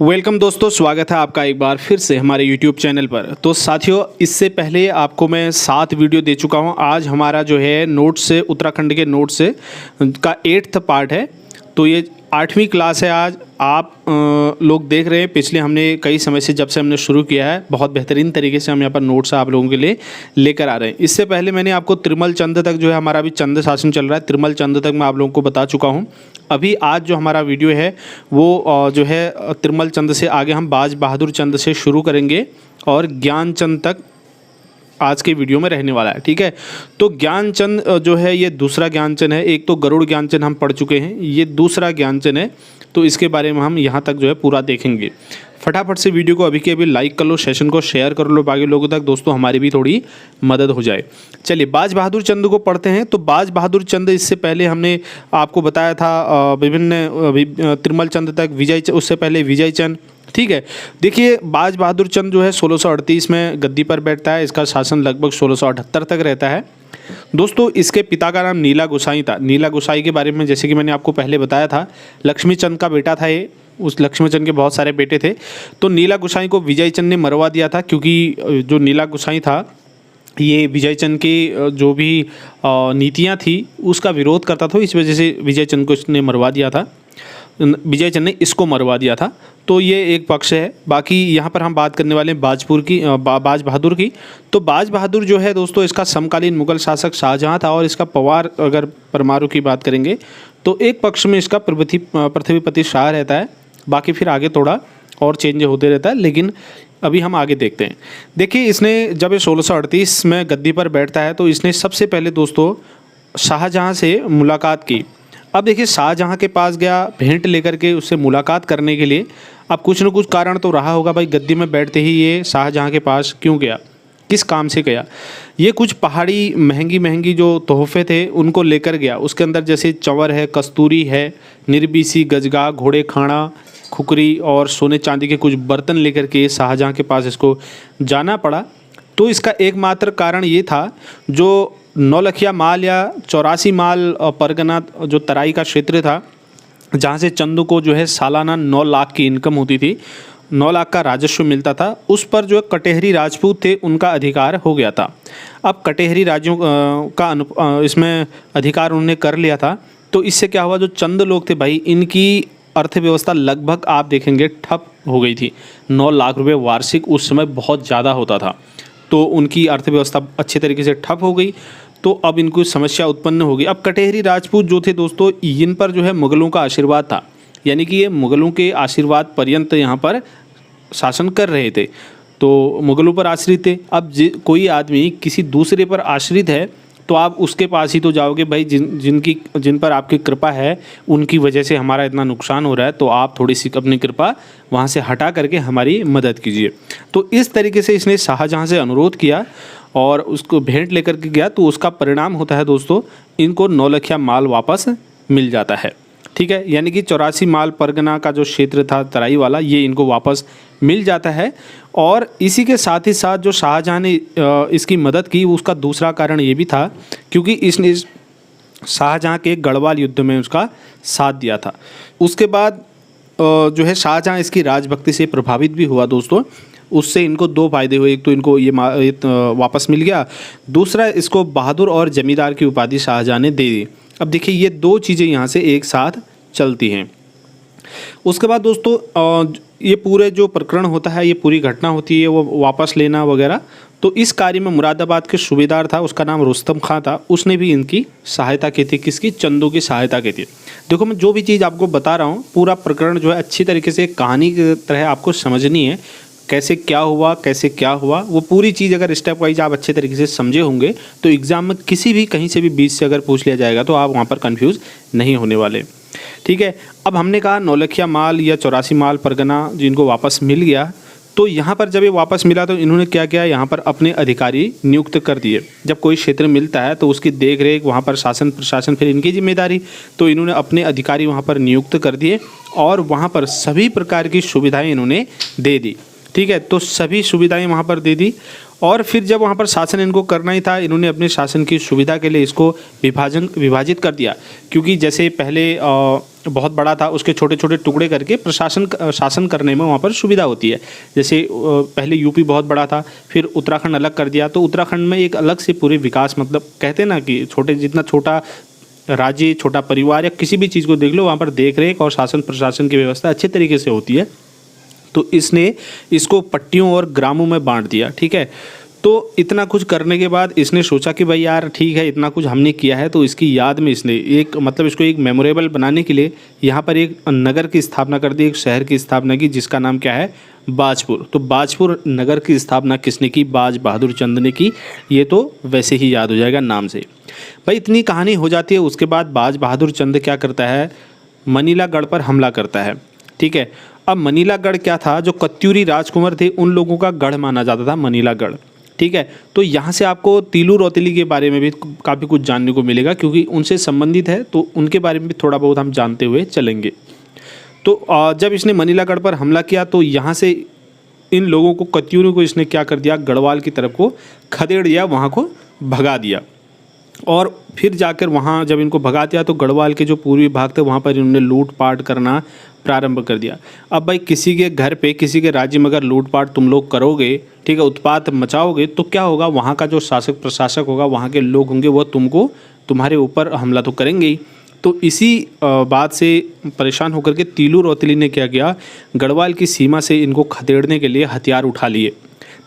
Welcome दोस्तों, स्वागत है आपका एक बार फिर से हमारे YouTube चैनल पर। तो साथियों, इससे पहले आपको मैं 7 वीडियो दे चुका हूं। आज हमारा जो है नोट से, उत्तराखंड के नोट से का 8th पार्ट है। तो ये 8वीं क्लास है। आज आप लोग देख रहे हैं, पिछले हमने कई समय से, जब से हमने शुरू किया है, बहुत बेहतरीन तरीके से हम यहाँ पर नोट्स आप लोगों के लिए लेकर आ रहे हैं। इससे पहले मैंने आपको त्रिमल चंद तक जो है, हमारा अभी चंद शासन चल रहा है, त्रिमल चंद तक मैं आप लोगों को बता चुका हूँ। अभी आज जो हमारा वीडियो है वो जो है त्रिमल चंद से आगे हम बाज बहादुर चंद से शुरू करेंगे और ज्ञानचंद तक आज के वीडियो में रहने वाला है। ठीक है, तो ज्ञानचंद जो है ये दूसरा ज्ञानचंद है। एक तो गरुड़ ज्ञानचंद हम पढ़ चुके हैं, ये दूसरा ज्ञानचंद है। तो इसके बारे में हम यहाँ तक जो है पूरा देखेंगे। फटाफट से वीडियो को अभी के अभी लाइक कर लो, सेशन को शेयर कर लो बाकी लोगों तक, दोस्तों हमारी भी थोड़ी मदद हो जाए। चलिए बाज बहादुर चंद को पढ़ते हैं। तो बाज बहादुर चंद, इससे पहले हमने आपको बताया था विभिन्न त्रिमल चंद तक, विजय, उससे पहले विजय चंद। ठीक है, देखिए बाज बहादुर चंद जो है 1638 में गद्दी पर बैठता है। इसका शासन लगभग 1678 तक रहता है। दोस्तों इसके पिता का नाम नीला गोसाई था। नीला गोसाई के बारे में जैसे कि मैंने आपको पहले बताया था, लक्ष्मी चंद का बेटा था ये। उस लक्ष्मी चंद के बहुत सारे बेटे थे। तो नीला गोसाई को विजय चंद ने मरवा दिया था, क्योंकि जो नीला गोसाई था ये विजय चंद की जो भी नीतियाँ थी उसका विरोध करता था। इस वजह से विजय चंद को इसने मरवा दिया था, विजय चंद ने इसको मरवा दिया था। तो ये एक पक्ष है। बाकी यहाँ पर हम बात करने वाले हैं बाज बहादुर की। तो बाज बहादुर जो है दोस्तों, इसका समकालीन मुगल शासक शाहजहाँ था। और इसका पवार, अगर परमाणु की बात करेंगे तो एक पक्ष में इसका पृथ्वीपति शाह रहता है। बाकी फिर आगे थोड़ा और चेंज होते रहता है, लेकिन अभी हम आगे देखते हैं। देखिए इसने जब ये 1638 में गद्दी पर बैठता है तो इसने सबसे पहले दोस्तों शाहजहाँ से मुलाकात की। अब देखिए शाहजहाँ के पास गया भेंट लेकर के, उससे मुलाकात करने के लिए। अब कुछ न कुछ कारण तो रहा होगा भाई, गद्दी में बैठते ही ये शाहजहाँ के पास क्यों गया, किस काम से गया। ये कुछ पहाड़ी महंगी महंगी जो तोहफे थे उनको लेकर गया। उसके अंदर जैसे चंवर है, कस्तूरी है, निर्बीसी, गजगा, घोड़े खाना, खुकरी और सोने चांदी के कुछ बर्तन लेकर के शाहजहाँ के पास इसको जाना पड़ा। तो इसका एकमात्र कारण ये था, जो नौलखिया माल या 84 माल परगना जो तराई का क्षेत्र था, जहाँ से चंदू को जो है सालाना 9 लाख की इनकम होती थी, 9 लाख का राजस्व मिलता था। उस पर जो कटेहरी राजपूत थे उनका अधिकार हो गया था। अब कटेहरी राज्यों का इसमें अधिकार उन्होंने कर लिया था। तो इससे क्या हुआ, जो चंद लोग थे भाई, इनकी अर्थव्यवस्था लगभग आप देखेंगे ठप हो गई थी। 9 लाख रुपए वार्षिक उस समय बहुत ज़्यादा होता था। तो उनकी अर्थव्यवस्था अच्छे तरीके से ठप हो गई। तो अब इनको समस्या उत्पन्न होगी। अब कटेहरी राजपूत जो थे दोस्तों, इन पर जो है मुग़लों का आशीर्वाद था, यानी कि ये मुग़लों के आशीर्वाद पर्यंत यहाँ पर शासन कर रहे थे। तो मुग़लों पर आश्रित थे। अब कोई आदमी किसी दूसरे पर आश्रित है तो आप उसके पास ही तो जाओगे भाई, जिन पर आपकी कृपा है, उनकी वजह से हमारा इतना नुकसान हो रहा है, तो आप थोड़ी सी अपनी कृपा वहाँ से हटा करके हमारी मदद कीजिए। तो इस तरीके से इसने शाहजहाँ से अनुरोध किया और उसको भेंट लेकर के गया। तो उसका परिणाम होता है दोस्तों, इनको 9 लखिया माल वापस मिल जाता है। ठीक है, यानी कि 84 माल परगना का जो क्षेत्र था तराई वाला, ये इनको वापस मिल जाता है। और इसी के साथ ही साथ जो शाहजहाँ ने इसकी मदद की, उसका दूसरा कारण ये भी था क्योंकि इसने शाहजहाँ के गढ़वाल युद्ध में उसका साथ दिया था। उसके बाद जो है शाहजहाँ इसकी राजभक्ति से प्रभावित भी हुआ दोस्तों। उससे इनको 2 फायदे हुए। एक तो इनको ये वापस मिल गया, दूसरा इसको बहादुर और जमींदार की उपाधि शाहजहाँ ने दे दी। अब देखिए ये 2 चीज़ें यहाँ से एक साथ चलती हैं। उसके बाद दोस्तों ये पूरे जो प्रकरण होता है, ये पूरी घटना होती है, वो वापस लेना वगैरह। तो इस कार्य में मुरादाबाद के सूबेदार था, उसका नाम रुस्तम खां था, उसने भी इनकी सहायता की थी। किसकी? चंदू की सहायता की थी। देखो मैं जो भी चीज़ आपको बता रहा हूँ, पूरा प्रकरण जो है अच्छी तरीके से कहानी की तरह आपको समझनी है। कैसे क्या हुआ, कैसे क्या हुआ, वो पूरी चीज़ अगर स्टेप वाइज आप अच्छे तरीके से समझे होंगे तो एग्ज़ाम में किसी भी कहीं से भी बीच से अगर पूछ लिया जाएगा तो आप वहाँ पर कंफ्यूज नहीं होने वाले। ठीक है, अब हमने कहा 9 लखिया माल या 84 माल परगना जिनको वापस मिल गया। तो यहाँ पर जब ये वापस मिला तो इन्होंने क्या किया, यहाँ पर अपने अधिकारी नियुक्त कर दिए। जब कोई क्षेत्र मिलता है तो उसकी देख रेख, वहाँ पर शासन प्रशासन फिर इनकी जिम्मेदारी। तो इन्होंने अपने अधिकारी वहाँ पर नियुक्त कर दिए और वहाँ पर सभी प्रकार की सुविधाएँ इन्होंने दे दी। ठीक है, तो सभी सुविधाएं वहाँ पर दे दी। और फिर जब वहाँ पर शासन इनको करना ही था, इन्होंने अपने शासन की सुविधा के लिए इसको विभाजित कर दिया, क्योंकि जैसे पहले बहुत बड़ा था, उसके छोटे छोटे टुकड़े करके शासन करने में वहाँ पर सुविधा होती है। जैसे पहले यूपी बहुत बड़ा था, फिर उत्तराखंड अलग कर दिया, तो उत्तराखंड में एक अलग से पूरे विकास, मतलब कहते हैं ना कि जितना छोटा राज्य, छोटा परिवार या किसी भी चीज़ को देख लो, वहाँ पर देख रेख और शासन प्रशासन की व्यवस्था अच्छे तरीके से होती है। तो इसने इसको पट्टियों और ग्रामों में बांट दिया, ठीक है। तो इतना कुछ करने के बाद इसने सोचा कि भाई यार ठीक है, इतना कुछ हमने किया है, तो इसकी याद में इसने एक मतलब इसको एक मेमोरेबल बनाने के लिए यहाँ पर एक नगर की स्थापना कर दी, एक शहर की स्थापना की, जिसका नाम क्या है, बाजपुर। तो बाजपुर नगर की स्थापना किसने की? बाज बहादुर चंद ने की। ये तो वैसे ही याद हो जाएगा नाम से। भाई इतनी कहानी हो जाती है। उसके बाद बाज बहादुर चंद क्या करता है? मनीलागढ़ पर हमला करता है, ठीक है। अब मनीलागढ़ क्या था? जो कत्यूरी राजकुमार थे उन लोगों का गढ़ माना जाता था मनीलागढ़, ठीक है। तो यहाँ से आपको तीलू रौतेली के बारे में भी काफ़ी कुछ जानने को मिलेगा, क्योंकि उनसे संबंधित है, तो उनके बारे में भी थोड़ा बहुत हम जानते हुए चलेंगे। तो जब इसने मनीलागढ़ पर हमला किया तो यहाँ से इन लोगों को, कत्यूरी को इसने क्या कर दिया? गढ़वाल की तरफ को खदेड़ दिया, वहाँ को भगा दिया। और फिर जाकर वहाँ जब इनको भगा दिया तो गढ़वाल के जो पूर्वी भाग थे वहाँ पर इन्होंने लूटपाट करना प्रारंभ कर दिया। अब भाई किसी के घर पे, किसी के राज्य में अगर लूटपाट तुम लोग करोगे, ठीक है, उत्पात मचाओगे, तो क्या होगा? वहाँ का जो शासक प्रशासक होगा, वहाँ के लोग होंगे, वो तुम्हारे ऊपर हमला तो करेंगे ही। तो इसी बात से परेशान होकर के तीलू रौतेली ने क्या किया? गढ़वाल की सीमा से इनको खदेड़ने के लिए हथियार उठा लिए।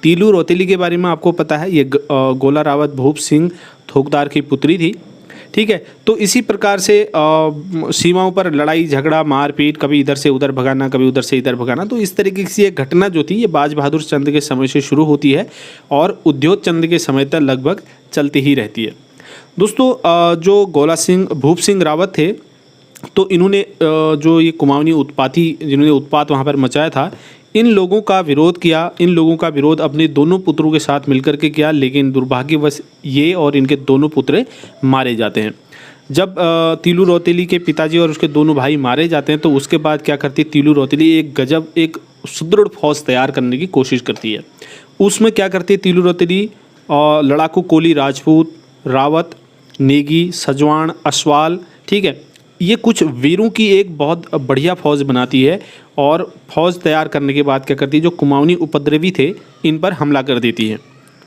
तीलू रौतेली के बारे में आपको पता है, ये गोला रावत भूप सिंह थोकदार की पुत्री थी, ठीक है। तो इसी प्रकार से सीमाओं पर लड़ाई झगड़ा मारपीट, कभी इधर से उधर भगाना, कभी उधर से इधर भगाना। तो इस तरीके की एक घटना जो थी, ये बाज बहादुर चंद के समय से शुरू होती है और उद्योग चंद के समय तक लगभग चलती ही रहती है। दोस्तों जो गोला सिंह भूप सिंह रावत थे, तो इन्होंने जो ये कुमाऊनी उत्पाती, जिन्होंने उत्पात वहाँ पर मचाया था, इन लोगों का विरोध किया। इन लोगों का विरोध अपने दोनों पुत्रों के साथ मिलकर के किया, लेकिन दुर्भाग्यवश ये और इनके दोनों पुत्र मारे जाते हैं। जब तीलू रौतेली के पिताजी और उसके दोनों भाई मारे जाते हैं, तो उसके बाद क्या करती है तीलू रौतेली? एक सुदृढ़ फौज तैयार करने की कोशिश करती है। उसमें क्या करती है तीलू रौतेली? लड़ाकू कोली राजपूत, रावत, नेगी, सजवान, असवाल, ठीक है, ये कुछ वीरों की एक बहुत बढ़िया फौज बनाती है। और फौज तैयार करने के बाद क्या करती है? जो कुमाऊनी उपद्रवी थे, इन पर हमला कर देती है,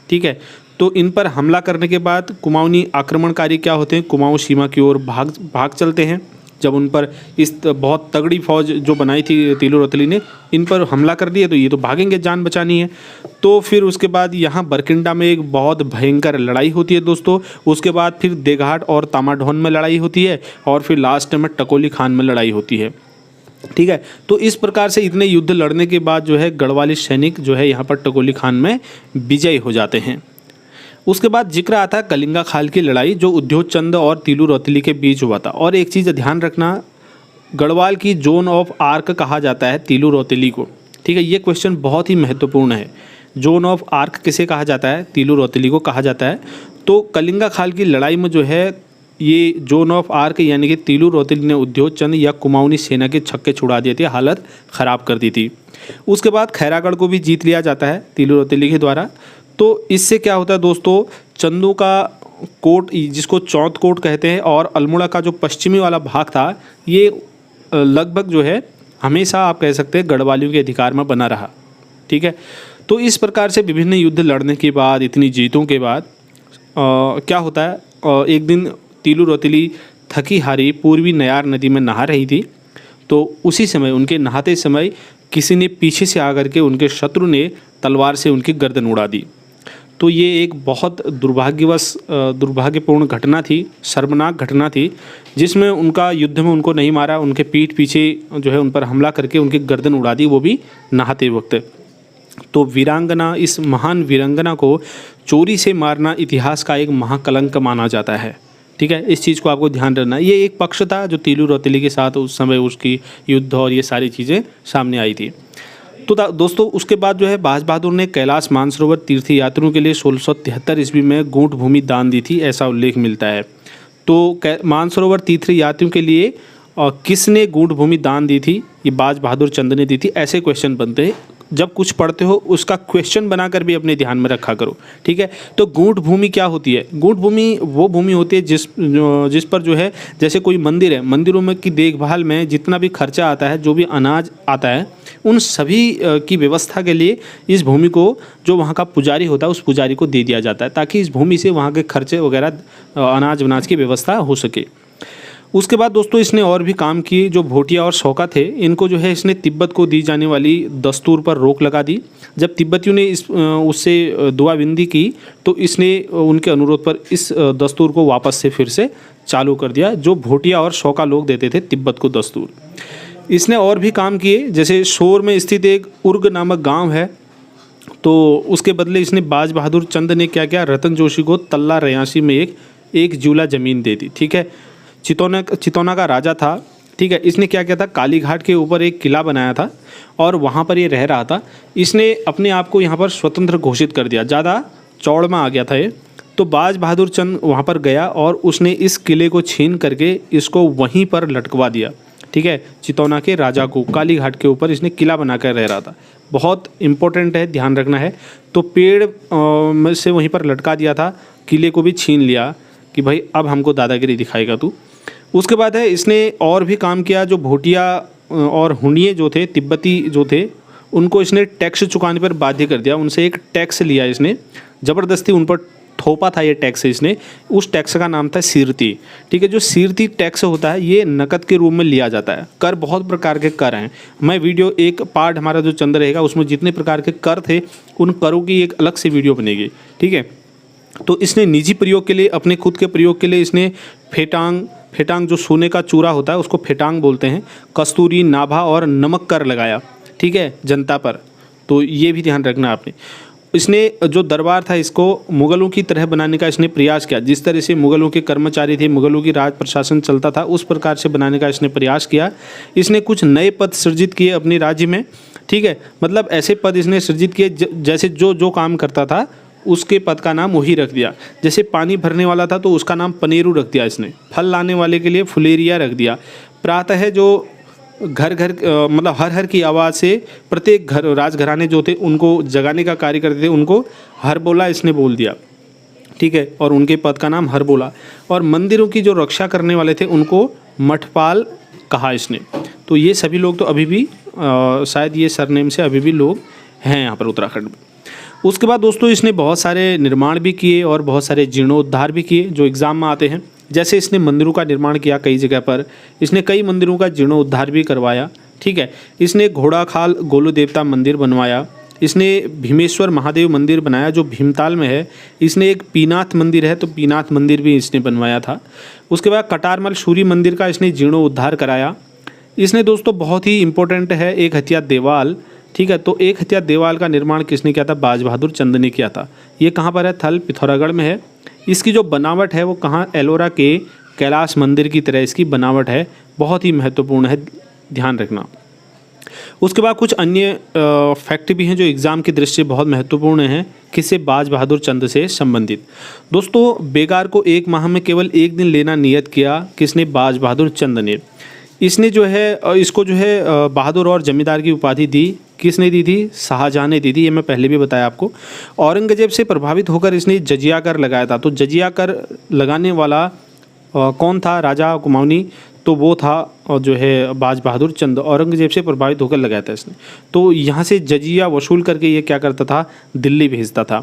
ठीक है। तो इन पर हमला करने के बाद कुमाऊनी आक्रमणकारी क्या होते हैं? कुमाऊं सीमा की ओर भाग चलते हैं। जब उन पर इस बहुत तगड़ी फौज जो बनाई थी तीलू रौतेली ने, इन पर हमला कर दिया, तो ये तो भागेंगे, जान बचानी है। तो फिर उसके बाद यहाँ बरकिंडा में एक बहुत भयंकर लड़ाई होती है दोस्तों। उसके बाद फिर देघाट और तामाढौन में लड़ाई होती है, और फिर लास्ट में टकोली खान में लड़ाई होती है, ठीक है। तो इस प्रकार से इतने युद्ध लड़ने के बाद जो है गढ़वाली सैनिक जो है यहाँ पर टकोली खान में विजयी हो जाते हैं। उसके बाद जिक्र आता है कलिंगा खाल की लड़ाई, जो उद्योग चंद और तीलू रौतेली के बीच हुआ था। और एक चीज़ ध्यान रखना, गढ़वाल की जोन ऑफ आर्क कहा जाता है तीलू रौतेली को, ठीक है। ये क्वेश्चन बहुत ही महत्वपूर्ण है। जोन ऑफ आर्क किसे कहा जाता है? तीलू रौतेली को कहा जाता है। तो कलिंगा खाल की लड़ाई में जो है ये जोन ऑफ आर्क यानी कि तीलू रौतेली ने उद्योग चंद या कुमाऊनी सेना के छक्के छुड़ा दिए थे, हालत ख़राब कर दी थी। उसके बाद खैरागढ़ को भी जीत लिया जाता है तीलू रौतेली के द्वारा। तो इससे क्या होता है दोस्तों? चंदू का कोट, जिसको चौथ कोट कहते हैं, और अल्मोड़ा का जो पश्चिमी वाला भाग था, ये लगभग जो है हमेशा आप कह सकते हैं गढ़वालियों के अधिकार में बना रहा, ठीक है। तो इस प्रकार से विभिन्न युद्ध लड़ने के बाद, इतनी जीतों के बाद क्या होता है? एक दिन तीलू रौतेली थकी हारी पूर्वी नयार नदी में नहा रही थी। तो उसी समय, उनके नहाते समय किसी ने पीछे से आकर के उनके शत्रु ने तलवार से उनकी गर्दन उड़ा दी। तो ये एक बहुत दुर्भाग्यपूर्ण घटना थी, शर्मनाक घटना थी, जिसमें उनका युद्ध में उनको नहीं मारा, उनके पीठ पीछे जो है उन पर हमला करके उनकी गर्दन उड़ा दी, वो भी नहाते वक्त। तो वीरांगना, इस महान वीरांगना को चोरी से मारना इतिहास का एक महाकलंक माना जाता है, ठीक है। इस चीज़ को आपको ध्यान रखना। ये एक पक्ष था जो तीलू रौतेली के साथ उस समय उसकी युद्ध और ये सारी चीज़ें सामने आई थी। तो दोस्तों उसके बाद जो है बाज बहादुर ने कैलाश मानसरोवर तीर्थ यात्रियों के लिए 1673 ईस्वी में गूंठ भूमि दान दी थी, ऐसा उल्लेख मिलता है। तो मानसरोवर तीर्थ यात्रियों के लिए किसने गूंठ भूमि दान दी थी? ये बाज बहादुर चंद ने दी थी, ऐसे क्वेश्चन बनते हैं जब कुछ पढ़ते हो उसका क्वेश्चन बनाकर भी अपने ध्यान में रखा करो, ठीक है। तो गूढ़ भूमि क्या होती है? गूढ़ भूमि वो भूमि होती है जिस पर जो है, जैसे कोई मंदिर है, मंदिरों में की देखभाल में जितना भी खर्चा आता है, जो भी अनाज आता है, उन सभी की व्यवस्था के लिए इस भूमि को, जो वहाँ का पुजारी होता है, उस पुजारी को दे दिया जाता है, ताकि इस भूमि से वहाँ के खर्चे वगैरह अनाज वनाज की व्यवस्था हो सके। उसके बाद दोस्तों इसने और भी काम किए। जो भोटिया और शौका थे, इनको जो है इसने तिब्बत को दी जाने वाली दस्तूर पर रोक लगा दी। जब तिब्बतियों ने उससे दुआ विंदी की तो इसने उनके अनुरोध पर इस दस्तूर को वापस से फिर से चालू कर दिया, जो भोटिया और शौका लोग देते थे तिब्बत को दस्तूर। इसने और भी काम किए, जैसे शोर में स्थित एक उर्ग नामक गाँव है, तो उसके बदले इसने बाज बहादुर चंद ने क्या किया, रतन जोशी को तल्ला 83 में एक जूला ज़मीन दे दी, ठीक है। चितौना का राजा था, ठीक है। इसने क्या किया था, कालीघाट के ऊपर एक किला बनाया था और वहाँ पर ये रह रहा था। इसने अपने आप को यहाँ पर स्वतंत्र घोषित कर दिया, ज़्यादा चौड़ में आ गया था ये। तो बाज बहादुर चंद वहाँ पर गया और उसने इस किले को छीन करके इसको वहीं पर लटकवा दिया, ठीक है। चितौना के राजा को कालीघाट के ऊपर इसने किला बनाकर रह रहा था। बहुत इंपॉर्टेंट है, ध्यान रखना है। तो पेड़ में से वहीं पर लटका दिया था, किले को भी छीन लिया कि भाई अब हमको दादागिरी दिखाएगा तू। उसके बाद है इसने और भी काम किया। जो भोटिया और हुनिये जो थे, तिब्बती जो थे, उनको इसने टैक्स चुकाने पर बाध्य कर दिया। उनसे एक टैक्स लिया इसने, ज़बरदस्ती उन पर थोपा था ये टैक्स इसने। उस टैक्स का नाम था सीरती, ठीक है। जो सीरती टैक्स होता है ये नकद के रूप में लिया जाता है। कर बहुत प्रकार के कर हैं, मैं वीडियो एक पार्ट हमारा जो चंद रहेगा उसमें जितने प्रकार के कर थे उन करों की एक अलग से वीडियो बनेगी, ठीक है। तो इसने निजी प्रयोग के लिए, अपने खुद के प्रयोग के लिए इसने फेटांग जो सोने का चूरा होता है उसको फेटांग बोलते हैं, कस्तूरी, नाभा और नमक कर लगाया, ठीक है, जनता पर। तो ये भी ध्यान रखना आपने। इसने जो दरबार था इसको मुग़लों की तरह बनाने का इसने प्रयास किया। जिस तरह से मुग़लों के कर्मचारी थे, मुग़लों की राज प्रशासन चलता था, उस प्रकार से बनाने का इसने प्रयास किया। इसने कुछ नए पद सृजित किए अपने राज्य में, ठीक है। मतलब ऐसे पद इसने सृजित किए जैसे जो काम करता था उसके पद का नाम वही रख दिया। जैसे पानी भरने वाला था तो उसका नाम पनेरू रख दिया इसने। फल लाने वाले के लिए फुलेरिया रख दिया। प्रातः जो घर मतलब हर की आवाज़ से प्रत्येक घर, राजघराने जो थे उनको जगाने का कार्य करते थे, उनको हरबोला इसने बोल दिया, ठीक है। और उनके पद का नाम हरबोला। और मंदिरों की जो रक्षा करने वाले थे उनको मठपाल कहा इसने। तो ये सभी लोग तो अभी भी शायद ये सरनेम से अभी भी लोग हैं यहाँ पर उत्तराखंड में। उसके बाद दोस्तों इसने बहुत सारे निर्माण भी किए और बहुत सारे जीर्णोद्धार भी किए जो एग्ज़ाम में आते हैं। जैसे इसने मंदिरों का निर्माण किया कई जगह पर, इसने कई मंदिरों का जीर्णोद्धार भी करवाया, ठीक है। इसने घोड़ाखाल गोलू देवता मंदिर बनवाया। इसने भीमेश्वर महादेव मंदिर बनाया जो भीमताल में है। इसने एक पीनाथ मंदिर है तो पीनाथ मंदिर भी इसने बनवाया था। उसके बाद कटारमल सूर्य मंदिर का इसने जीर्णोद्धार कराया। इसने दोस्तों बहुत ही इंपॉर्टेंट है एक हथिया देवाल, ठीक है। तो एक हथिया देवाल का निर्माण किसने किया था? बाज बहादुर चंद ने किया था। ये कहाँ पर है? थल पिथौरागढ़ में है। इसकी जो बनावट है वो कहाँ? एलोरा के कैलाश मंदिर की तरह इसकी बनावट है, बहुत ही महत्वपूर्ण है, ध्यान रखना। उसके बाद कुछ अन्य फैक्ट भी हैं जो एग्ज़ाम की दृष्टि से बहुत महत्वपूर्ण हैं, किससे? बाज बहादुर चंद से संबंधित। दोस्तों बेगार को एक माह में केवल एक दिन लेना नियत किया, किसने? बाज बहादुर चंद ने। इसने जो है इसको जो है बहादुर और जमींदार की उपाधि दी, किसने दी थी? शाहजहाँ ने दी थी। ये मैं पहले भी बताया आपको। औरंगजेब से प्रभावित होकर इसने जजिया कर लगाया था। तो जजिया कर लगाने वाला कौन था? राजा कुमाऊनी। तो वो था और जो है बाज बहादुर चंद, औरंगजेब से प्रभावित होकर लगाया था इसने। तो यहाँ से जजिया वसूल करके ये क्या करता था? दिल्ली भेजता था।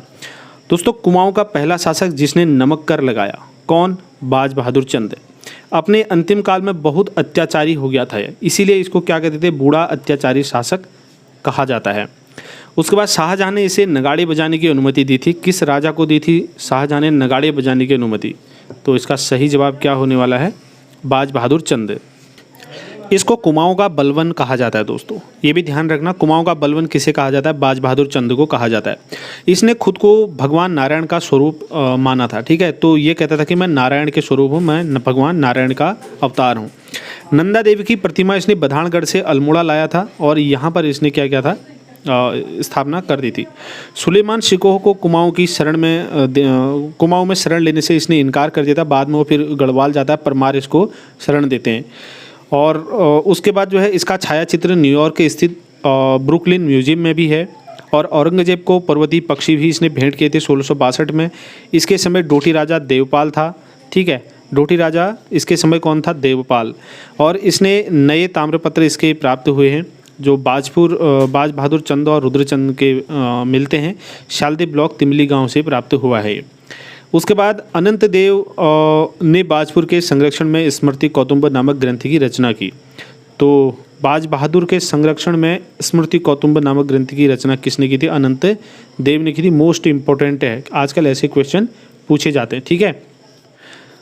दोस्तों कुमाऊँ का पहला शासक जिसने नमक कर लगाया, कौन? बाज बहादुर चंद। अपने अंतिम काल में बहुत अत्याचारी हो गया था, इसीलिए इसको क्या कहते थे? बूढ़ा अत्याचारी शासक कहा जाता है। उसके बाद शाहजहाँ ने इसे नगाड़े बजाने की अनुमति दी थी। किस राजा को दी थी शाहजहाँ ने नगाड़े बजाने की अनुमति? तो इसका सही जवाब क्या होने वाला है? बाज बहादुर चंद। इसको कुमाऊँ का बलवन कहा जाता है। दोस्तों ये भी ध्यान रखना, कुमाऊँ का बलवन किसे कहा जाता है? बाज बहादुर चंद को कहा जाता है। इसने खुद को भगवान नारायण का स्वरूप माना था, ठीक है। तो ये कहता था कि मैं नारायण के स्वरूप हूँ, मैं भगवान नारायण का अवतार हूँ। नंदा देवी की प्रतिमा इसने बधानगढ़ से अल्मोड़ा लाया था और यहाँ पर इसने क्या किया था? स्थापना कर दी थी। सुलेमान शिकोह को कुमाऊँ में शरण लेने से इसने इनकार कर दिया था। बाद में वो फिर गढ़वाल जाता है, परमार इसको शरण देते हैं। और उसके बाद जो है इसका छायाचित्र न्यूयॉर्क के स्थित ब्रुकलिन म्यूजियम में भी है। और औरंगजेब को पर्वतीय पक्षी भी इसने भेंट किए थे 1662 में। इसके समय डोटी राजा देवपाल था, ठीक है, डोटी राजा इसके समय कौन था, देवपाल। और इसने नए ताम्रपत्र इसके प्राप्त हुए हैं जो बाज बहादुर चंद और रुद्रचंद के मिलते हैं। शालदे ब्लॉक तिमली गांव से प्राप्त हुआ है। उसके बाद अनंत देव ने बाजपुर के संरक्षण में स्मृति कौतुंब नामक ग्रंथ की रचना की। तो बाज बहादुर के संरक्षण में स्मृति कौतुंब नामक ग्रंथ की रचना किसने की थी, अनंत देव ने की थी। मोस्ट इंपॉर्टेंट है, आजकल ऐसे क्वेश्चन पूछे जाते हैं, ठीक है।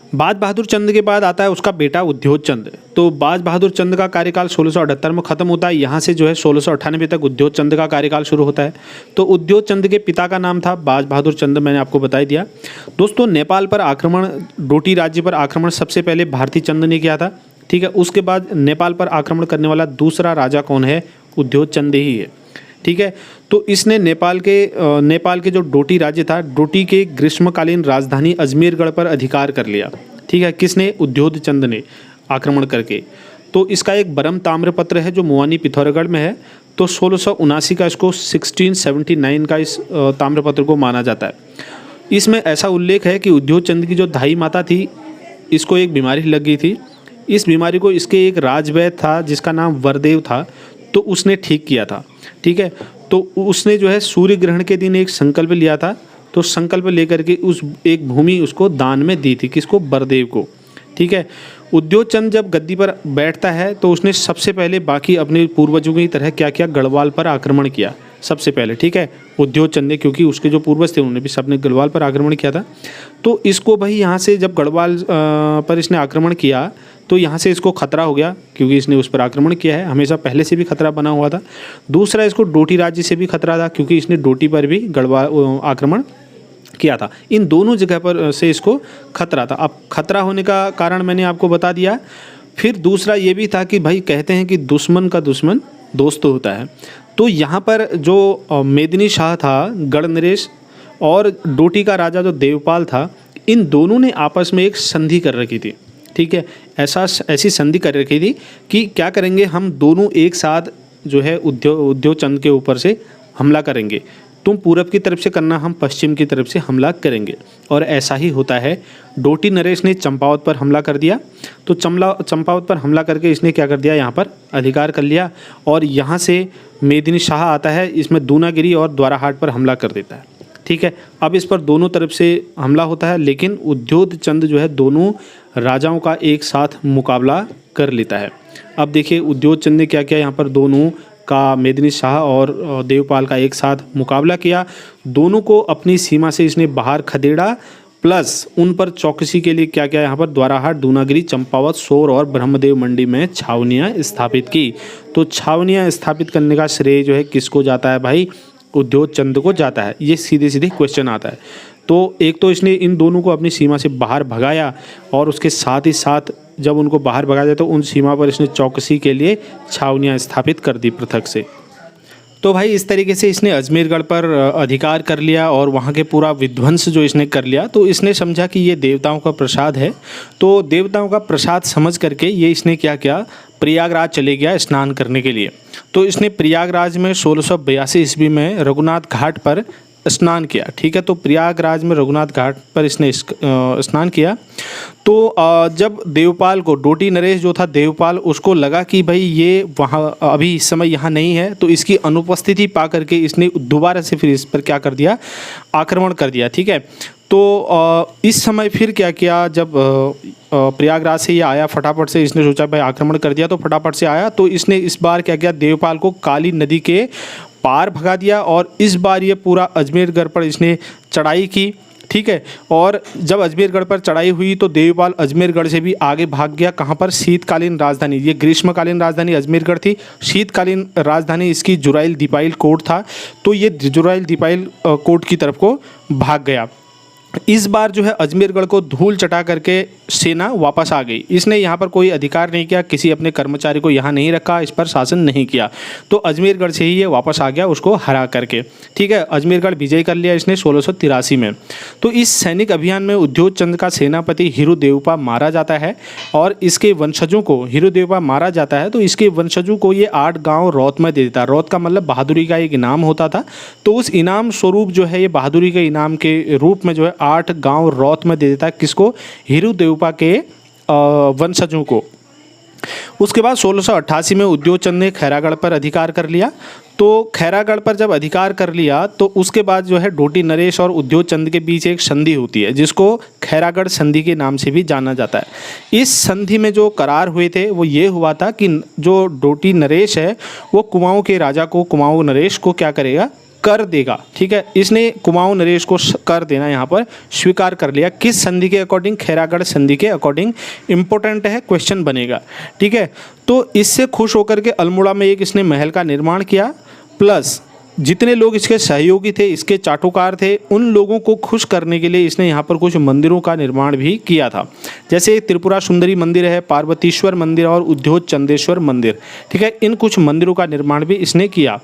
बाज बहादुर चंद के बाद आता है उसका बेटा उद्योग चंद। तो बाज बहादुर चंद का कार्यकाल 1678 में ख़त्म होता है। यहाँ से जो है 1698 तक उद्योग चंद का कार्यकाल शुरू होता है। तो उद्योग चंद के पिता का नाम था बाज बहादुर चंद, मैंने आपको बता दिया। दोस्तों, नेपाल पर आक्रमण, डोटी राज्य पर आक्रमण सबसे पहले भारती चंद ने किया था, ठीक है। उसके बाद नेपाल पर आक्रमण करने वाला दूसरा राजा कौन है, उद्योग चंद ही है, ठीक है। तो इसने नेपाल के जो डोटी राज्य था, डोटी के ग्रीष्मकालीन राजधानी अजमेरगढ़ पर अधिकार कर लिया, ठीक है। किसने, उद्योग चंद ने आक्रमण करके। तो इसका एक बरम ताम्रपत्र है जो मुआनी पिथौरागढ़ में है। तो 1679 का इसको 1679 का इस ताम्रपत्र को माना जाता है। इसमें ऐसा उल्लेख है कि उद्योग चंद की जो धाई माता थी, इसको एक बीमारी लग गई थी। इस बीमारी को इसके एक राजवैद्य था जिसका नाम वरदेव था, तो उसने ठीक किया था, ठीक है। तो उसने जो है सूर्य ग्रहण के दिन एक संकल्प लिया था। तो संकल्प लेकर के उस एक भूमि उसको दान में दी थी, किसको, बरदेव को, ठीक है। उद्योग चंद जब गद्दी पर बैठता है तो उसने सबसे पहले बाकी अपने पूर्वजों की तरह क्या किया, गढ़वाल पर आक्रमण किया सबसे पहले, ठीक है। उद्योग चंद ने, क्योंकि उसके जो पूर्वज थे उन्होंने भी सबने गढ़वाल पर आक्रमण किया था। तो इसको भाई यहाँ से जब गढ़वाल पर इसने आक्रमण किया तो यहाँ से इसको खतरा हो गया, क्योंकि इसने उस पर आक्रमण किया है, हमेशा पहले से भी खतरा बना हुआ था। दूसरा, इसको डोटी राज्य से भी खतरा था, क्योंकि इसने डोटी पर भी गढ़वाल आक्रमण किया था। इन दोनों जगह पर से इसको खतरा था। अब खतरा होने का कारण मैंने आपको बता दिया। फिर दूसरा ये भी था कि भाई कहते हैं कि दुश्मन का दुश्मन दोस्त होता है। तो यहाँ पर जो मेदिनी शाह था, गढ़नरेश, और डोटी का राजा जो देवपाल था, इन दोनों ने आपस में एक संधि कर रखी थी, ठीक है। ऐसी संधि कर रखी थी कि क्या करेंगे, हम दोनों एक साथ जो है उद्योग चंद के ऊपर से हमला करेंगे। तुम पूरब की तरफ से करना, हम पश्चिम की तरफ से हमला करेंगे। और ऐसा ही होता है। डोटी नरेश ने चंपावत पर हमला कर दिया। तो चंपावत पर हमला करके इसने क्या कर दिया, यहाँ पर अधिकार कर लिया। और यहाँ से मेदिनी शाह आता है, इसमें दूनागिरी और द्वाराहाट पर हमला कर देता है, ठीक है। अब इस पर दोनों तरफ से हमला होता है, लेकिन उद्योग चंद जो है दोनों राजाओं का एक साथ मुकाबला कर लेता है। अब देखिए उद्योग चंद ने क्या किया, यहाँ पर दोनों का, मेदिनी शाह और देवपाल का एक साथ मुकाबला किया। दोनों को अपनी सीमा से इसने बाहर खदेड़ा, प्लस उन पर चौकसी के लिए क्या किया, यहाँ पर द्वाराहाट, दूनागिरी, चंपावत, सोर और ब्रह्मदेव मंडी में छावनियाँ स्थापित की। तो छावनियाँ स्थापित करने का श्रेय जो है किसको जाता है भाई, उद्योग चंद को जाता है। ये सीधे सीधे क्वेश्चन आता है। तो एक तो इसने इन दोनों को अपनी सीमा से बाहर भगाया, और उसके साथ ही साथ जब उनको बाहर भगा दिया तो उन सीमा पर इसने चौकसी के लिए छावनियाँ स्थापित कर दी पृथक से। तो भाई इस तरीके से इसने अजमेरगढ़ पर अधिकार कर लिया और वहाँ के पूरा विध्वंस जो इसने कर लिया। तो इसने समझा कि ये देवताओं का प्रसाद है। तो देवताओं का प्रसाद समझ करके ये इसने क्या किया, प्रयागराज चले गया स्नान करने के लिए। तो इसने प्रयागराज में 1682 ईस्वी में रघुनाथ घाट पर स्नान किया, ठीक है। तो प्रयागराज में रघुनाथ घाट पर इसने स्नान किया। तो जब देवपाल को, डोटी नरेश जो था देवपाल, उसको लगा कि भाई ये वहाँ अभी इस समय यहाँ नहीं है, तो इसकी अनुपस्थिति पा करके इसने दोबारा से फिर इस पर क्या कर दिया, आक्रमण कर दिया, ठीक है। तो इस समय फिर क्या किया, जब प्रयागराज से ये आया, फटाफट से इसने सोचा भाई आक्रमण कर दिया, तो फटाफट से आया। तो इसने इस बार क्या किया, देवपाल को काली नदी के पार भगा दिया, और इस बार ये पूरा अजमेरगढ़ पर इसने चढ़ाई की, ठीक है। और जब अजमेरगढ़ पर चढ़ाई हुई तो देवपाल अजमेरगढ़ से भी आगे भाग गया। कहाँ पर, शीतकालीन राजधानी, ये ग्रीष्मकालीन राजधानी अजमेरगढ़ थी, शीतकालीन राजधानी इसकी जुराइल दीपाइल कोट था। तो ये जुराइल दीपाइल कोट की तरफ को भाग गया। इस बार जो है अजमेरगढ़ को धूल चटा करके सेना वापस आ गई। इसने यहाँ पर कोई अधिकार नहीं किया, किसी अपने कर्मचारी को यहाँ नहीं रखा, इस पर शासन नहीं किया, तो अजमेरगढ़ से ही ये वापस आ गया उसको हरा करके। ठीक है, अजमेरगढ़ विजय कर लिया इसने 1683 में। तो इस सैनिक अभियान में उद्योगचंद का सेनापति हिरुदेवपा मारा जाता है और इसके वंशजों को हिरुदेवपा मारा जाता है, तो इसके वंशजों को ये 8 गाँव रौत में दे देता। रौत का मतलब बहादुरी का एक इनाम होता था, तो उस इनाम स्वरूप जो है ये बहादुरी के इनाम के रूप में जो है 8 गांव रौत में दे देता है। किसको? हिरुदेवपा के वंशजों को। उसके बाद 1688 में उद्योगचंद ने खैरागढ़ पर अधिकार कर लिया। तो खैरागढ़ पर जब अधिकार कर लिया तो उसके बाद जो है डोटी नरेश और उद्योगचंद के बीच एक संधि होती है जिसको खैरागढ़ संधि के नाम से भी जाना जाता है। इस संधि में जो करार हुए थे वो ये हुआ था कि जो डोटी नरेश है वो कुमाऊं के राजा को, कुमाऊं नरेश को क्या करेगा? कर देगा। ठीक है, इसने कुमाऊं नरेश को कर देना यहाँ पर स्वीकार कर लिया। किस संधि के अकॉर्डिंग? खैरागढ़ संधि के अकॉर्डिंग। इंपॉर्टेंट है, क्वेश्चन बनेगा। ठीक है, तो इससे खुश होकर के अल्मोड़ा में एक इसने महल का निर्माण किया, प्लस जितने लोग इसके सहयोगी थे, इसके चाटुकार थे, उन लोगों को खुश करने के लिए इसने यहाँ पर कुछ मंदिरों का निर्माण भी किया था। जैसे त्रिपुरा सुंदरी मंदिर है, पार्वतीश्वर मंदिर और उद्योगचंदेश्वर मंदिर। ठीक है, इन कुछ मंदिरों का निर्माण भी इसने किया।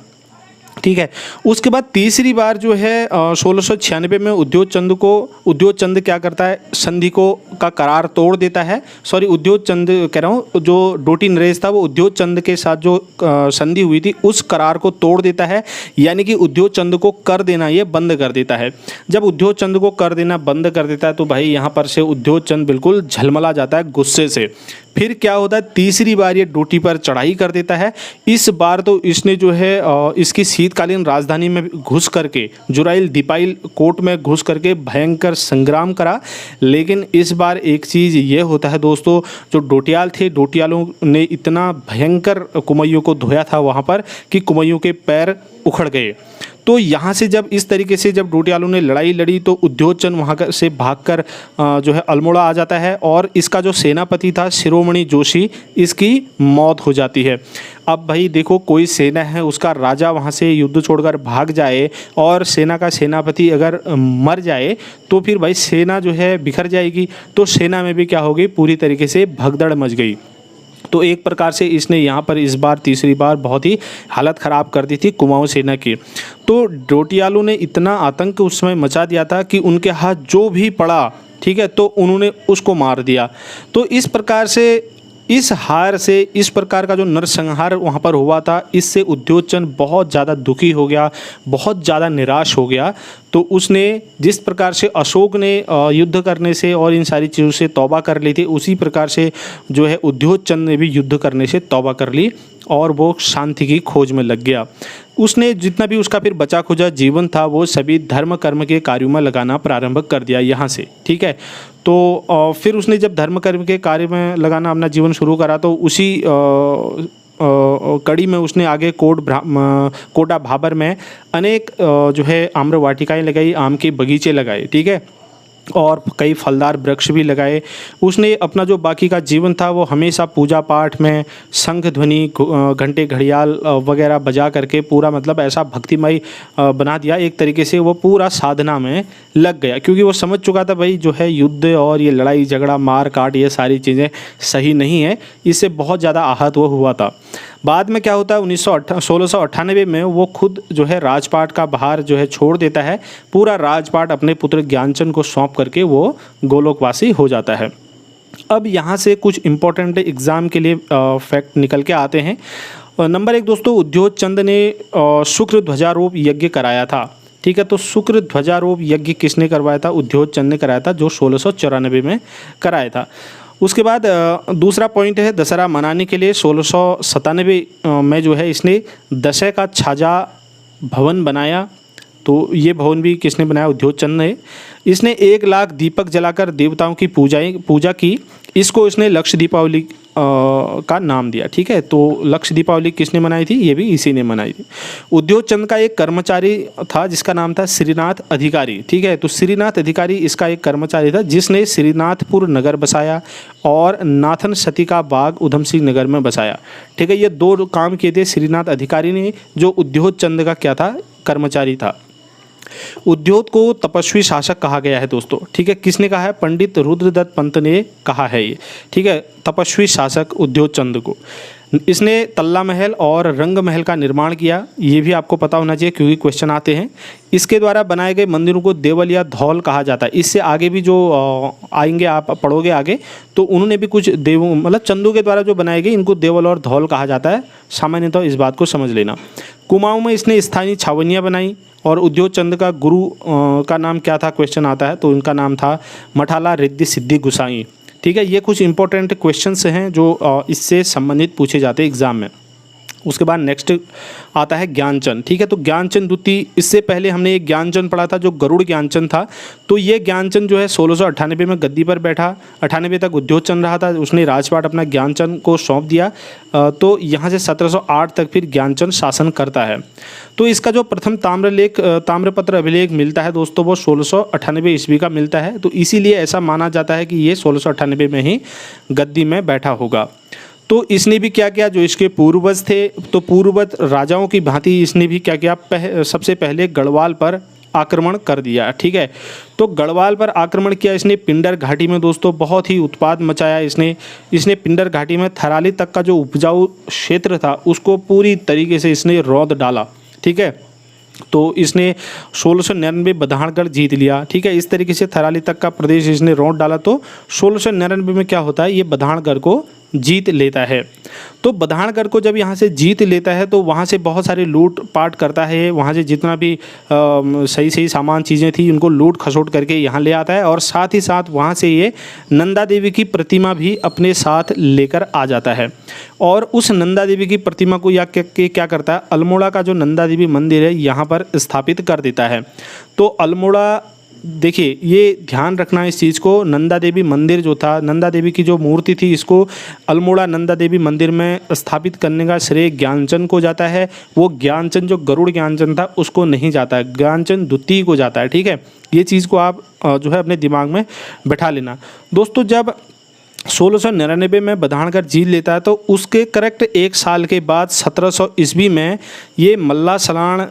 ठीक है, उसके बाद तीसरी बार जो है 1696 में उद्योगचंद क्या करता है? संधि को का करार तोड़ देता है। सॉरी, उद्योगचंद कह रहा हूँ, जो डोटी नरेश था वो उद्योगचंद के साथ जो संधि हुई थी उस करार को तोड़ देता है, यानी कि उद्योगचंद को कर देना ये बंद कर देता है। जब उद्योगचंद को कर देना बंद कर देता है तो भाई यहाँ पर से उद्योगचंद बिल्कुल झलमला जाता है गुस्से से। फिर क्या होता है? तीसरी बार ये डोटी पर चढ़ाई कर देता है। इस बार तो इसने जो है इसकी शीतकालीन राजधानी में घुस करके जुराइल दीपाइल कोट में घुस करके भयंकर संग्राम करा। लेकिन इस बार एक चीज़ ये होता है दोस्तों, जो डोटियाल थे, डोटियालों ने इतना भयंकर कुमायूं को धोया था वहाँ पर कि कुमायूं के पैर उखड़ गए। तो यहाँ से जब इस तरीके से जब डोटियालों ने लड़ाई लड़ी तो उद्योगचंद वहाँ से भागकर जो है अल्मोड़ा आ जाता है और इसका जो सेनापति था शिरोमणि जोशी, इसकी मौत हो जाती है। अब भाई देखो, कोई सेना है, उसका राजा वहाँ से युद्ध छोड़कर भाग जाए और सेना का सेनापति अगर मर जाए तो फिर भाई सेना जो है बिखर जाएगी। तो सेना में भी क्या हो गई? पूरी तरीके से भगदड़ मच गई। तो एक प्रकार से इसने यहाँ पर इस बार तीसरी बार बहुत ही हालत ख़राब कर दी थी कुमाऊं सेना की। तो डोटियालों ने इतना आतंक उस समय मचा दिया था कि उनके हाथ जो भी पड़ा, ठीक है, तो उन्होंने उसको मार दिया। तो इस प्रकार से इस हार से, इस प्रकार का जो नरसंहार वहाँ पर हुआ था, इससे उद्योगचंद बहुत ज़्यादा दुखी हो गया, बहुत ज़्यादा निराश हो गया। तो उसने जिस प्रकार से अशोक ने युद्ध करने से और इन सारी चीज़ों से तौबा कर ली थी, उसी प्रकार से जो है उद्योगचंद ने भी युद्ध करने से तौबा कर ली और वो शांति की खोज में लग गया। उसने जितना भी उसका फिर बचा खुचा जीवन था वो सभी धर्म कर्म के कार्यों में लगाना प्रारंभ कर दिया यहाँ से। ठीक है, तो फिर उसने जब धर्म कर्म के कार्य में लगाना अपना जीवन शुरू करा तो उसी कड़ी में उसने आगे कोटा भाबर में अनेक जो है आम्र वाटिकाएँ लगाई, आम के बगीचे लगाए। ठीक है, और कई फलदार वृक्ष भी लगाए। उसने अपना जो बाकी का जीवन था वो हमेशा पूजा पाठ में शंख ध्वनि, घंटे, घड़ियाल वगैरह बजा करके पूरा मतलब ऐसा भक्तिमय बना दिया। एक तरीके से वो पूरा साधना में लग गया, क्योंकि वो समझ चुका था भाई जो है युद्ध और ये लड़ाई झगड़ा मार काट ये सारी चीज़ें सही नहीं है, इससे बहुत ज़्यादा आहत वो हुआ था। बाद में क्या होता है 1698 में वो खुद जो है राजपाट का भार जो है छोड़ देता है, पूरा राजपाट अपने पुत्र ज्ञानचंद को सौंप करके वो गोलोकवासी हो जाता है। अब यहाँ से कुछ इम्पोर्टेंट एग्ज़ाम के लिए फैक्ट निकल के आते हैं। नंबर 1 दोस्तों, उद्योगचंद ने शुक्र ध्वजारोप यज्ञ कराया था। ठीक है, तो शुक्र ध्वजारोप यज्ञ किसने करवाया था? उद्योगचंद ने कराया था, जो 1694 में कराया था। उसके बाद दूसरा पॉइंट है दशहरा मनाने के लिए 1697 में जो है इसने दशहरा का छाजा भवन बनाया। तो ये भवन भी किसने बनाया? उद्योगचंद ने। इसने 1 लाख दीपक जलाकर देवताओं की पूजा की। इसको इसने लक्ष्य दीपावली का नाम दिया। ठीक है, तो लक्ष्य दीपावली किसने मनाई थी? ये भी इसी ने मनाई थी। उद्योगचंद का एक कर्मचारी था जिसका नाम था श्रीनाथ अधिकारी। ठीक है, तो श्रीनाथ अधिकारी इसका एक कर्मचारी था जिसने श्रीनाथपुर नगर बसाया और नाथन सती का बाग उधम सिंह नगर में बसाया। ठीक है, ये 2 काम किए थे श्रीनाथ अधिकारी ने, जो उद्योगचंद का क्या था? कर्मचारी था। उद्योत को तपस्वी शासक कहा गया है दोस्तों, ठीक है। किसने कहा है? पंडित रुद्रदत्त पंत ने कहा है ये, ठीक है, तपस्वी शासक उद्योत चंद को। इसने तल्ला महल और रंग महल का निर्माण किया, ये भी आपको पता होना चाहिए क्योंकि क्वेश्चन आते हैं। इसके द्वारा बनाए गए मंदिरों को देवल या धौल कहा जाता है। इससे आगे भी जो आएंगे, आप पढ़ोगे आगे, तो उन्होंने भी कुछ देवों मतलब चंदों के द्वारा जो बनाए गए इनको देवल और धौल कहा जाता है। सामान्यतः इस बात को समझ लेना। कुमाऊं में इसने स्थानीय छावनियाँ बनाई। और उद्योत चंद का गुरु का नाम क्या था? क्वेश्चन आता है, तो इनका नाम था मठाला रिद्धि सिद्धि गुसाई, ठीक है। ये कुछ इंपॉर्टेंट क्वेश्चंस हैं जो इससे संबंधित पूछे जाते हैं एग्जाम में। उसके बाद नेक्स्ट आता है ज्ञानचंद, ठीक है। तो ज्ञानचंद द्वितीय, इससे पहले हमने एक ज्ञानचंद पढ़ा था जो गरुड़ ज्ञानचंद था। तो ये ज्ञानचंद जो है 1698 में गद्दी पर बैठा, 98 तक उद्योत चंद रहा था। उसने राजपाट अपना ज्ञानचंद को सौंप दिया। तो यहाँ से 1708 तक फिर ज्ञानचंद शासन करता है। तो इसका जो प्रथम ताम्रपत्र अभिलेख मिलता है दोस्तों, वो 1698 ईस्वी का मिलता है। तो इसीलिए ऐसा माना जाता है कि ये 1698 में ही गद्दी में बैठा होगा। तो इसने भी क्या किया? जो इसके पूर्वज थे, तो पूर्वज राजाओं की भांति इसने भी क्या किया? सबसे पहले गढ़वाल पर आक्रमण कर दिया, ठीक है। तो गढ़वाल पर आक्रमण किया इसने। पिंडर घाटी में दोस्तों बहुत ही उत्पाद मचाया इसने पिंडर घाटी में थराली तक का जो उपजाऊ क्षेत्र था उसको पूरी तरीके से इसने रौंद डाला, ठीक है। तो इसने 1699 बधानगढ़ जीत लिया, ठीक है। इस तरीके से थराली तक का प्रदेश इसने रौंद डाला। तो 1699 में क्या होता है? ये बधानगढ़ को जीत लेता है। तो बधानगढ़ को जब यहाँ से जीत लेता है तो वहाँ से बहुत सारे लूट पाट करता है। वहाँ से जितना भी सही सामान चीज़ें थी उनको लूट खसोट करके यहाँ ले आता है। और साथ ही साथ वहाँ से ये नंदा देवी की प्रतिमा भी अपने साथ लेकर आ जाता है। और उस नंदा देवी की प्रतिमा को क्या करता है? अल्मोड़ा का जो नंदा देवी मंदिर है यहाँ पर स्थापित कर देता है। तो अल्मोड़ा, देखिए ये ध्यान रखना इस चीज़ को, नंदा देवी मंदिर जो था, नंदा देवी की जो मूर्ति थी, इसको अल्मोड़ा नंदा देवी मंदिर में स्थापित करने का श्रेय ज्ञानचंद को जाता है। वो ज्ञानचंद जो गरुड़ ज्ञानचंद था उसको नहीं जाता है, ज्ञानचंद द्वितीय को जाता है, ठीक है। ये चीज़ को आप जो है अपने दिमाग में बैठा लेना दोस्तों। जब 1699 में बधानगढ़ जीत लेता है तो उसके करेक्ट एक साल के बाद 1700 ईस्वी में ये मल्ला सलाण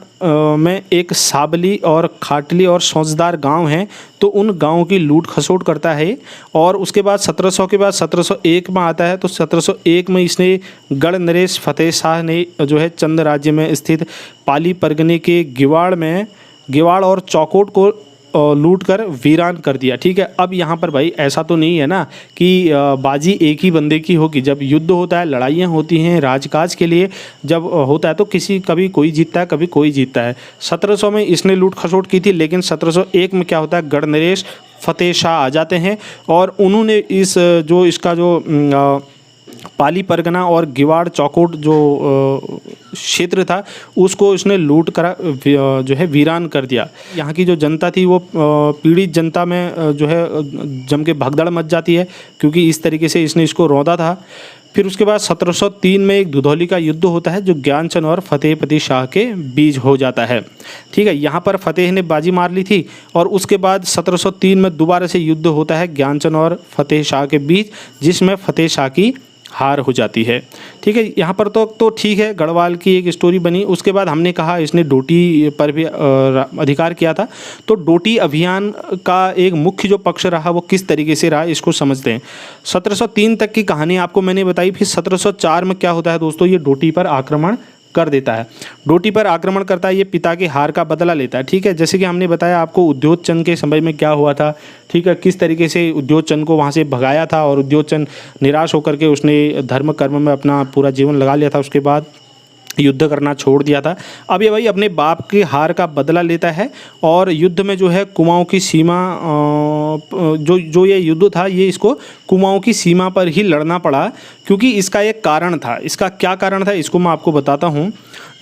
में एक साबली और खाटली और सौजदार गांव हैं, तो उन गांवों की लूट खसोट करता है। और उसके बाद 1700 के बाद 1701 में आता है। तो 1701 में इसने गढ़ नरेश फतेह शाह ने जो है चंद राज्य में स्थित पाली परगने के गिवाड़ और चौकोट को लूट कर वीरान कर दिया, ठीक है। अब यहाँ पर भाई ऐसा तो नहीं है ना कि बाजी एक ही बंदे की होगी। जब युद्ध होता है, लड़ाइयाँ होती हैं राजकाज के लिए, जब होता है तो कभी कोई जीतता है, कभी कोई जीतता है। 1700 में इसने लूट खसोट की थी, लेकिन 1701 में क्या होता है? गढ़ नरेश फतेह शाह आ जाते हैं और उन्होंने इसका जो पाली परगना और गिवाड़ चौकोट जो क्षेत्र था उसको इसने लूट करा जो है वीरान कर दिया। यहाँ की जो जनता थी वो पीड़ित जनता में जो है जम के भगदड़ मच जाती है, क्योंकि इस तरीके से इसने इसको रौंदा था। फिर उसके बाद 1703 में एक दुधौली का युद्ध होता है जो ज्ञानचंद और फतेहपति शाह के बीच हो जाता है, ठीक है। यहाँ पर फतेह ने बाजी मार ली थी और उसके बाद 1703 में दोबारा से युद्ध होता है ज्ञानचंद और फतेह शाह के बीच, जिसमें फतेह शाह की हार हो जाती है, ठीक है। यहाँ पर तो ठीक है, गढ़वाल की एक स्टोरी बनी। उसके बाद हमने कहा इसने डोटी पर भी अधिकार किया था। तो डोटी अभियान का एक मुख्य जो पक्ष रहा वो किस तरीके से रहा, इसको समझते हैं। 1703 तक की कहानी आपको मैंने बताई। फिर 1704 में क्या होता है दोस्तों? ये डोटी पर आक्रमण कर देता है। डोटी पर आक्रमण करता है, ये पिता के हार का बदला लेता है, ठीक है। जैसे कि हमने बताया आपको उद्योत चंद के समय में क्या हुआ था, ठीक है, किस तरीके से उद्योत चंद को वहाँ से भगाया था और उद्योत चंद निराश होकर के उसने धर्म कर्म में अपना पूरा जीवन लगा लिया था। उसके बाद युद्ध करना छोड़ दिया था। अब ये भाई अपने बाप के हार का बदला लेता है और युद्ध में जो है कुमाऊं की सीमा जो ये युद्ध था ये इसको कुमाऊं की सीमा पर ही लड़ना पड़ा, क्योंकि इसका एक कारण था। इसका क्या कारण था इसको मैं आपको बताता हूँ।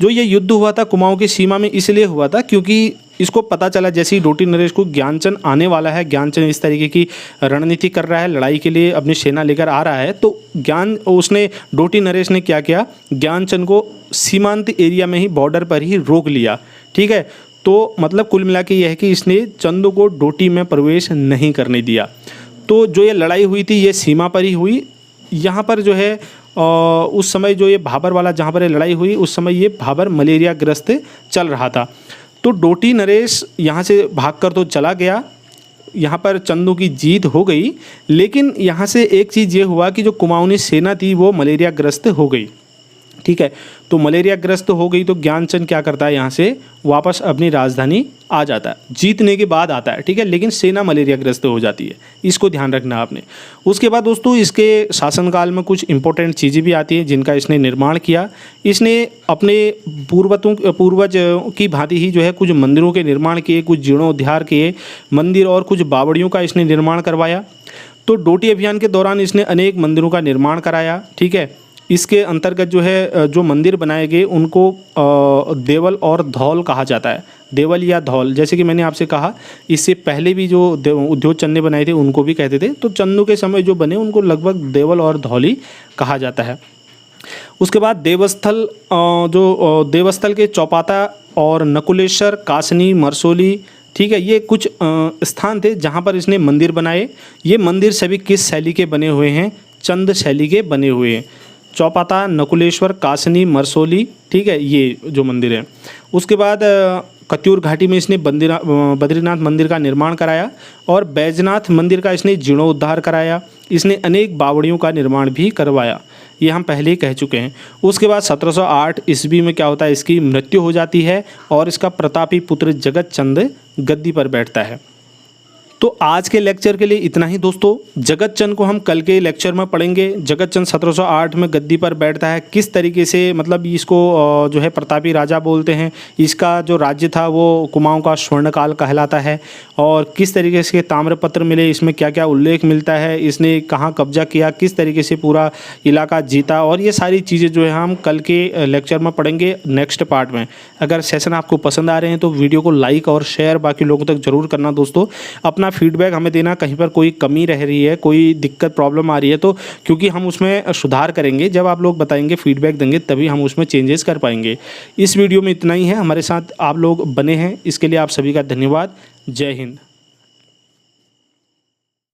जो ये युद्ध हुआ था कुमाऊं की सीमा में इसलिए हुआ था क्योंकि इसको पता चला जैसे ही डोटी नरेश को ज्ञानचंद आने वाला है, ज्ञानचंद इस तरीके की रणनीति कर रहा है, लड़ाई के लिए अपनी सेना लेकर आ रहा है, तो डोटी नरेश ने क्या किया, ज्ञानचंद को सीमांत एरिया में ही बॉर्डर पर ही रोक लिया, ठीक है। तो मतलब कुल मिला के यह है कि इसने चंद को डोटी में प्रवेश नहीं करने दिया। तो जो ये लड़ाई हुई थी ये सीमा पर ही हुई। यहाँ पर जो है उस समय जो ये भाबर वाला जहाँ पर ये लड़ाई हुई उस समय ये भाबर मलेरिया ग्रस्त चल रहा था। तो डोटी नरेश यहाँ से भागकर तो चला गया, यहाँ पर चंदू की जीत हो गई, लेकिन यहाँ से एक चीज़ ये हुआ कि जो कुमाऊनी सेना थी वो मलेरिया ग्रस्त हो गई। ठीक है, तो मलेरिया ग्रस्त हो गई तो ज्ञानचंद क्या करता है, यहाँ से वापस अपनी राजधानी आ जाता है, जीतने के बाद आता है। ठीक है, लेकिन सेना मलेरिया ग्रस्त हो जाती है, इसको ध्यान रखना आपने। उसके बाद दोस्तों इसके शासनकाल में कुछ इंपॉर्टेंट चीज़ें भी आती हैं जिनका इसने निर्माण किया। इसने अपने पूर्वज की भांति ही जो है कुछ मंदिरों के निर्माण किए, कुछ जीर्णोद्धार किए मंदिर, और कुछ बावड़ियों का इसने निर्माण करवाया। तो डोटी अभियान के दौरान इसने अनेक मंदिरों का निर्माण कराया। ठीक है, इसके अंतर्गत जो है जो मंदिर बनाए गए उनको देवल और धौल कहा जाता है, देवल या धौल। जैसे कि मैंने आपसे कहा, इससे पहले भी जो उद्योग चंद ने बनाए थे उनको भी कहते थे, तो चंदू के समय जो बने उनको लगभग देवल और धौल ही कहा जाता है। उसके बाद देवस्थल, जो देवस्थल के चौपाता और नकुलेश्वर, कासनी, मरसोली, ठीक है, ये कुछ स्थान थे जहाँ पर इसने मंदिर बनाए। ये मंदिर सभी किस शैली के बने हुए हैं, चंद शैली के बने हुए हैं। चौपाता, नकुलेश्वर, कासनी, मरसोली, ठीक है, ये जो मंदिर है। उसके बाद कत्यूर घाटी में इसने बद्रीनाथ मंदिर का निर्माण कराया और बैजनाथ मंदिर का इसने जीर्णोद्धार कराया। इसने अनेक बावड़ियों का निर्माण भी करवाया, ये हम पहले ही कह चुके हैं। उसके बाद 1708 ईस्वी में क्या होता है, इसकी मृत्यु हो जाती है और इसका प्रतापी पुत्र जगत चंद गद्दी पर बैठता है। तो आज के लेक्चर के लिए इतना ही दोस्तों। जगत चंद को हम कल के लेक्चर में पढ़ेंगे। जगत चंद 1708 में गद्दी पर बैठता है, किस तरीके से, मतलब इसको जो है प्रतापी राजा बोलते हैं। इसका जो राज्य था वो कुमाऊं का स्वर्णकाल कहलाता है, और किस तरीके से ताम्रपत्र मिले, इसमें क्या क्या उल्लेख मिलता है, इसने कहाँ कब्जा किया, किस तरीके से पूरा इलाका जीता, और ये सारी चीज़ें जो है हम कल के लेक्चर में पढ़ेंगे नेक्स्ट पार्ट में। अगर सेशन आपको पसंद आ रहे हैं तो वीडियो को लाइक और शेयर बाकी लोगों तक ज़रूर करना दोस्तों। अपना फीडबैक हमें देना, कहीं पर कोई कमी रह रही है, कोई दिक्कत प्रॉब्लम आ रही है तो, क्योंकि हम उसमें सुधार करेंगे। जब आप लोग बताएंगे, फीडबैक देंगे, तभी हम उसमें चेंजेस कर पाएंगे। इस वीडियो में इतना ही है। हमारे साथ आप लोग बने हैं, इसके लिए आप सभी का धन्यवाद। जय हिंद।